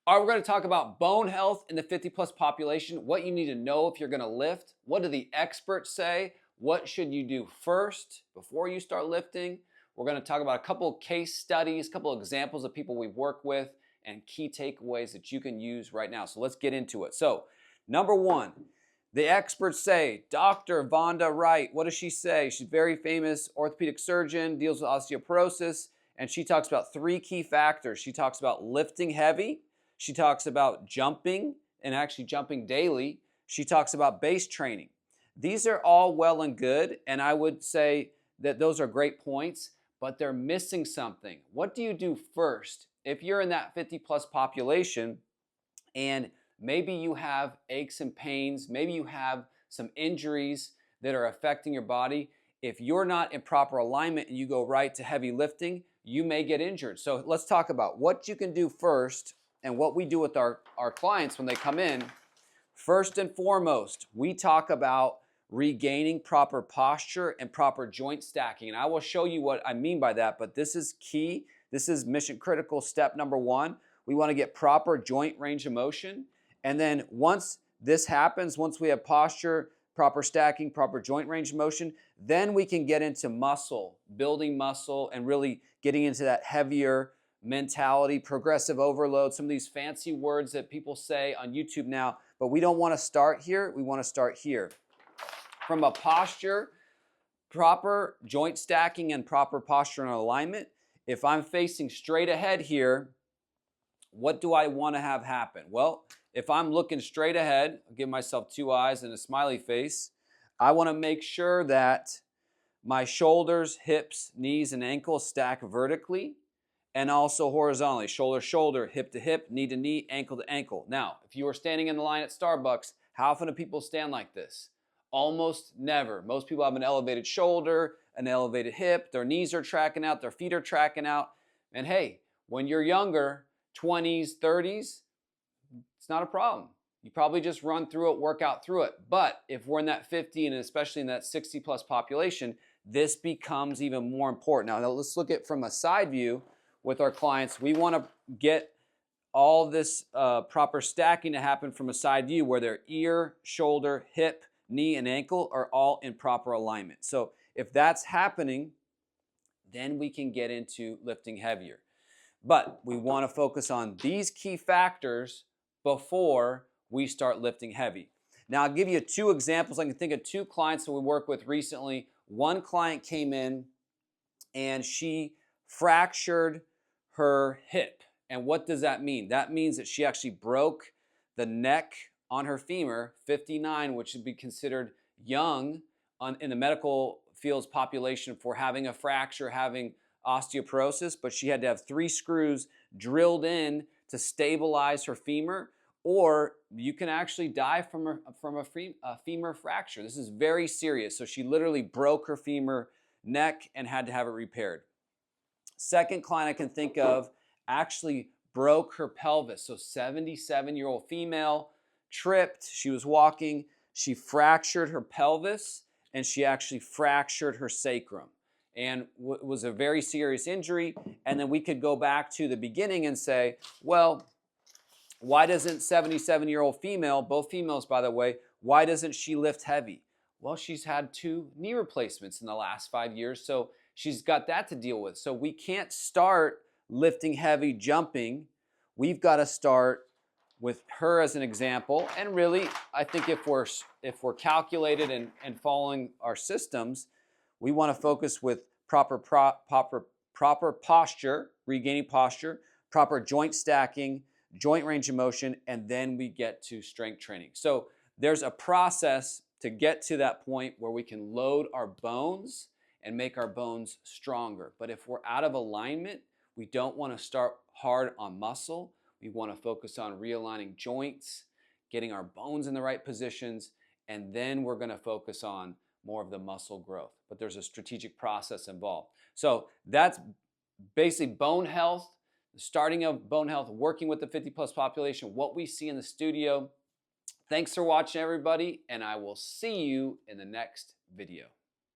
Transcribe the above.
All right, we're going to talk about bone health in the 50 plus population, what you need to know if you're going to lift, what do the experts say, what should you do first before you start lifting. We're going to talk about a couple of case studies, a couple of examples of people we've worked with, and key takeaways that you can use right now. So let's get into it. So, number one, the experts say, Dr. Vonda Wright, what does she say? She's a very famous orthopedic surgeon, deals with osteoporosis, and she talks about three key factors. She talks about lifting heavy. She talks about jumping and actually jumping daily. She talks about base training. These are all well and good, and I would say that those are great points, but they're missing something. What do you do first? If you're in that 50 plus population and maybe you have aches and pains, maybe you have some injuries that are affecting your body, if you're not in proper alignment and you go right to heavy lifting, you may get injured. So let's talk about what you can do first and what we do with our clients when they come in. First and foremost, we talk about regaining proper posture and proper joint stacking. And I will show you what I mean by that, but this is key. This is mission critical step number one. We want to get proper joint range of motion. And then once this happens, once we have posture, proper stacking, proper joint range of motion, then we can get into muscle, building muscle, and really getting into that heavier mentality, progressive overload, some of these fancy words that people say on YouTube now, but we don't want to start here. We want to start here. From a posture, proper joint stacking and proper posture and alignment, if I'm facing straight ahead here, what do I want to have happen? Well, if I'm looking straight ahead, I'll give myself two eyes and a smiley face. I want to make sure that my shoulders, hips, knees, and ankles stack vertically and also horizontally, shoulder to shoulder, hip to hip, knee to knee, ankle to ankle. Now, if you were standing in the line at Starbucks, how often do people stand like this? Almost never. Most people have an elevated shoulder, an elevated hip, their knees are tracking out, their feet are tracking out. And hey, when you're younger, 20s, 30s, it's not a problem. You probably just run through it, work out through it. But if we're in that 50 and especially in that 60 plus population, this becomes even more important. Now let's look at it from a side view with our clients. We want to get all this proper stacking to happen from a side view where their ear, shoulder, hip, knee, and ankle are all in proper alignment. So if that's happening, then we can get into lifting heavier. But we want to focus on these key factors before we start lifting heavy. Now, I'll give you two examples. I can think of two clients that we worked with recently. One client came in and she fractured her hip. And what does that mean? That means that she actually broke the neck on her femur, 59, which would be considered young in the medical field's population for having a fracture, having osteoporosis, but she had to have 3 screws drilled in to stabilize her femur, or you can actually die from a femur fracture. This is very serious. So she literally broke her femur neck and had to have it repaired. Second client I can think of actually broke her pelvis. So 77-year-old female, tripped, she was walking, she fractured her pelvis, and she actually fractured her sacrum. And it was a very serious injury. And then we could go back to the beginning and say, well, why doesn't 77-year-old female, both females by the way, why doesn't she lift heavy? Well, she's had 2 knee replacements in the last 5 years, so she's got that to deal with. So we can't start lifting heavy, jumping. We've got to start with her as an example. And really, I think if we're calculated and following our systems, we want to focus with proper posture, regaining posture, proper joint stacking, joint range of motion, and then we get to strength training. So there's a process to get to that point where we can load our bones and make our bones stronger. But if we're out of alignment, we don't want to start hard on muscle. We want to focus on realigning joints, getting our bones in the right positions, and then we're going to focus on more of the muscle growth. But there's a strategic process involved. So that's basically bone health, the starting of bone health, working with the 50 plus population, what we see in the studio. Thanks for watching, everybody, and I will see you in the next video.